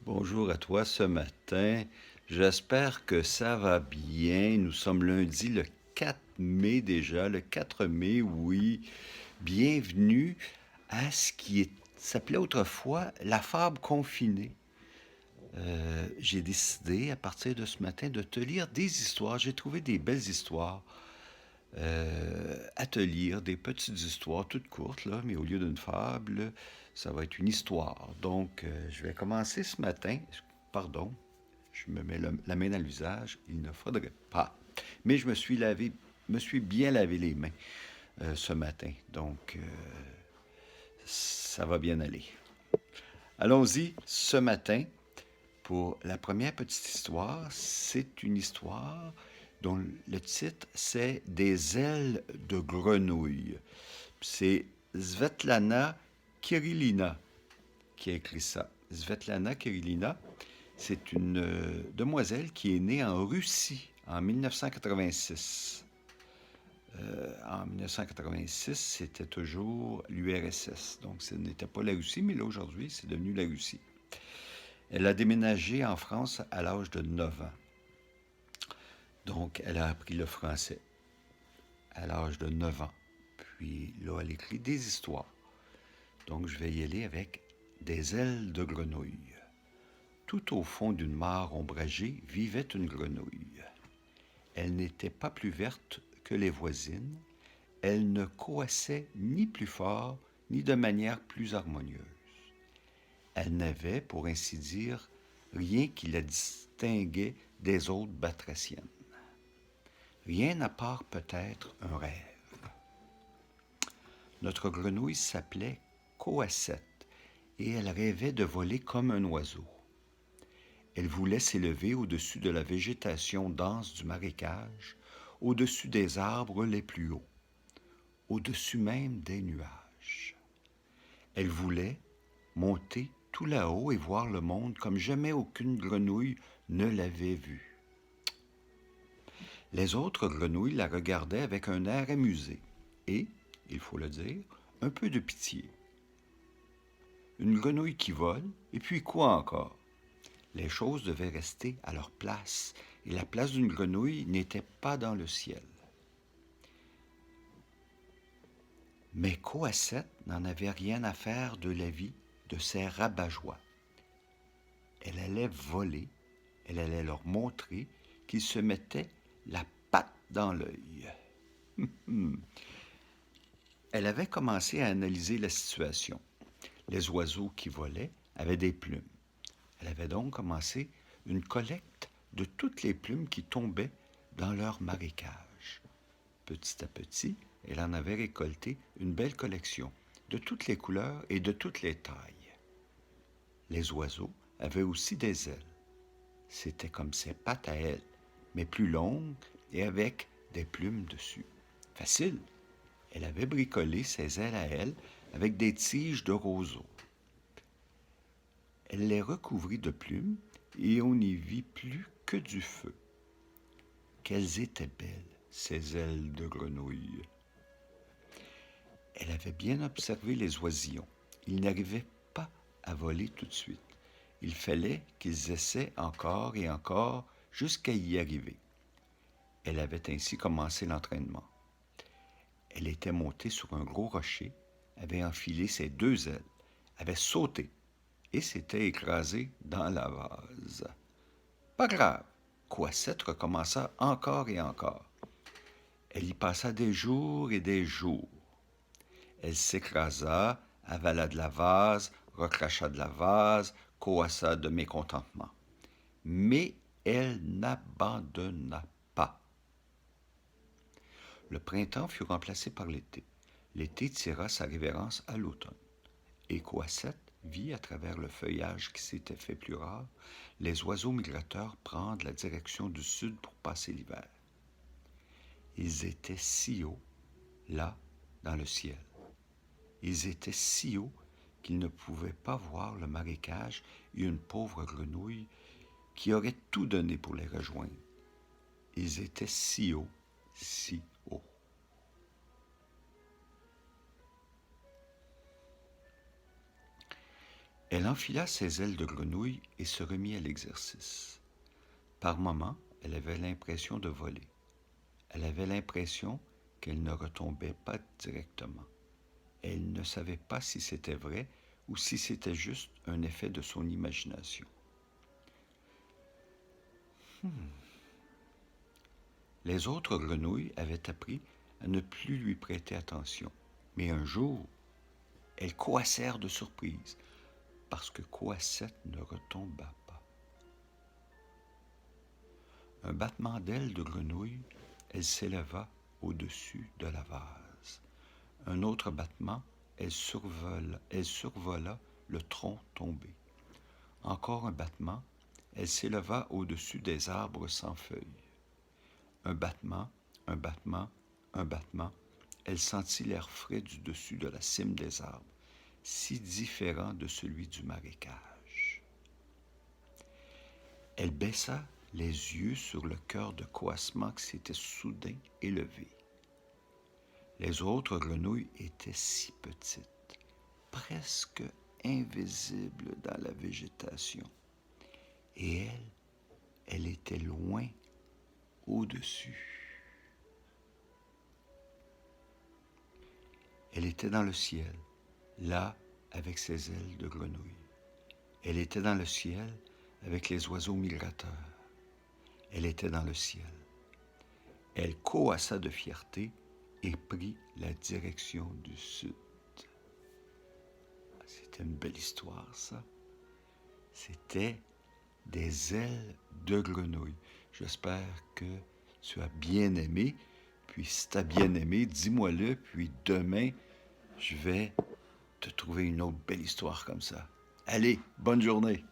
Bonjour à toi ce matin. J'espère que ça va bien. Nous sommes lundi le 4 mai déjà, le 4 mai, oui. Bienvenue à ce qui s'appelait autrefois la fable confinée. J'ai décidé à partir de ce matin de te lire des histoires. J'ai trouvé des belles histoires à te lire, des petites histoires toutes courtes, là, mais au lieu d'une fable, ça va être une histoire. Donc, je vais commencer ce matin. Pardon, je me mets la main dans le visage. Il ne faudrait pas. Mais je me suis bien lavé les mains ce matin. Donc, ça va bien aller. Allons-y ce matin pour la première petite histoire. C'est une histoire dont le titre c'est Des ailes de grenouille. C'est Svetlana Kirillina qui a écrit ça. Svetlana Kirillina, c'est une demoiselle qui est née en Russie en 1986. En 1986, c'était toujours l'URSS. Donc, ce n'était pas la Russie, mais là, aujourd'hui, c'est devenu la Russie. Elle a déménagé en France à l'âge de 9 ans. Donc, elle a appris le français à l'âge de 9 ans. Puis là, elle écrit des histoires. Donc, je vais y aller avec Des ailes de grenouille. Tout au fond d'une mare ombragée vivait une grenouille. Elle n'était pas plus verte que les voisines. Elle ne coassait ni plus fort, ni de manière plus harmonieuse. Elle n'avait, pour ainsi dire, rien qui la distinguait des autres batraciennes. Rien à part peut-être un rêve. Notre grenouille s'appelait Coassette et elle rêvait de voler comme un oiseau. Elle voulait s'élever au-dessus de la végétation dense du marécage, au-dessus des arbres les plus hauts, au-dessus même des nuages. Elle voulait monter tout là-haut et voir le monde comme jamais aucune grenouille ne l'avait vu. Les autres grenouilles la regardaient avec un air amusé et, il faut le dire, un peu de pitié. Une grenouille qui vole, et puis quoi encore? Les choses devaient rester à leur place, et la place d'une grenouille n'était pas dans le ciel. Mais Coassette n'en avait rien à faire de la vie de ces rabat-joie. Elle allait voler, elle allait leur montrer qu'ils se mettaient la patte dans l'œil. Elle avait commencé à analyser la situation. Les oiseaux qui volaient avaient des plumes. Elle avait donc commencé une collecte de toutes les plumes qui tombaient dans leur marécage. Petit à petit, elle en avait récolté une belle collection, de toutes les couleurs et de toutes les tailles. Les oiseaux avaient aussi des ailes. C'était comme ses pattes à elle, mais plus longues et avec des plumes dessus. Facile. Elle avait bricolé ses ailes à elle avec des tiges de roseau. Elle les recouvrit de plumes et on n'y vit plus que du feu. Qu'elles étaient belles, ces ailes de grenouille. Elle avait bien observé les oisillons. Ils n'arrivaient pas à voler tout de suite. Il fallait qu'ils essaient encore et encore jusqu'à y arriver. Elle avait ainsi commencé l'entraînement. Elle était montée sur un gros rocher, avait enfilé ses deux ailes, avait sauté et s'était écrasée dans la vase. Pas grave, Coassette recommença encore et encore. Elle y passa des jours et des jours. Elle s'écrasa, avala de la vase, recracha de la vase, coassa de mécontentement. Mais elle n'abandonna pas. Le printemps fut remplacé par l'été. L'été tira sa révérence à l'automne. Et Coassette vit à travers le feuillage qui s'était fait plus rare les oiseaux migrateurs prendre la direction du sud pour passer l'hiver. Ils étaient si hauts, là, dans le ciel. Ils étaient si hauts qu'ils ne pouvaient pas voir le marécage et une pauvre grenouille qui aurait tout donné pour les rejoindre. Ils étaient si hauts, si hauts. Elle enfila ses ailes de grenouille et se remit à l'exercice. Par moments, elle avait l'impression de voler. Elle avait l'impression qu'elle ne retombait pas directement. Elle ne savait pas si c'était vrai ou si c'était juste un effet de son imagination. Les autres grenouilles avaient appris à ne plus lui prêter attention. Mais un jour, elles coassèrent de surprise, parce que Coassette ne retomba pas. Un battement d'ailes de grenouille, elle s'éleva au-dessus de la vase. Un autre battement, elle survola le tronc tombé. Encore un battement, elle s'éleva au-dessus des arbres sans feuilles. Un battement, un battement, un battement, elle sentit l'air frais du dessus de la cime des arbres, si différent de celui du marécage. Elle baissa les yeux sur le cœur de coassement qui s'était soudain élevé. Les autres grenouilles étaient si petites, presque invisibles dans la végétation. Et elle était loin au-dessus. Elle était dans le ciel, là, avec ses ailes de grenouille. Elle était dans le ciel avec les oiseaux migrateurs. Elle était dans le ciel. Elle coassa de fierté et prit la direction du sud. C'était une belle histoire, ça. C'était des ailes de grenouille. J'espère que tu as bien aimé. Puis si tu as bien aimé, dis-moi-le. Puis demain, je vais te trouver une autre belle histoire comme ça. Allez, bonne journée.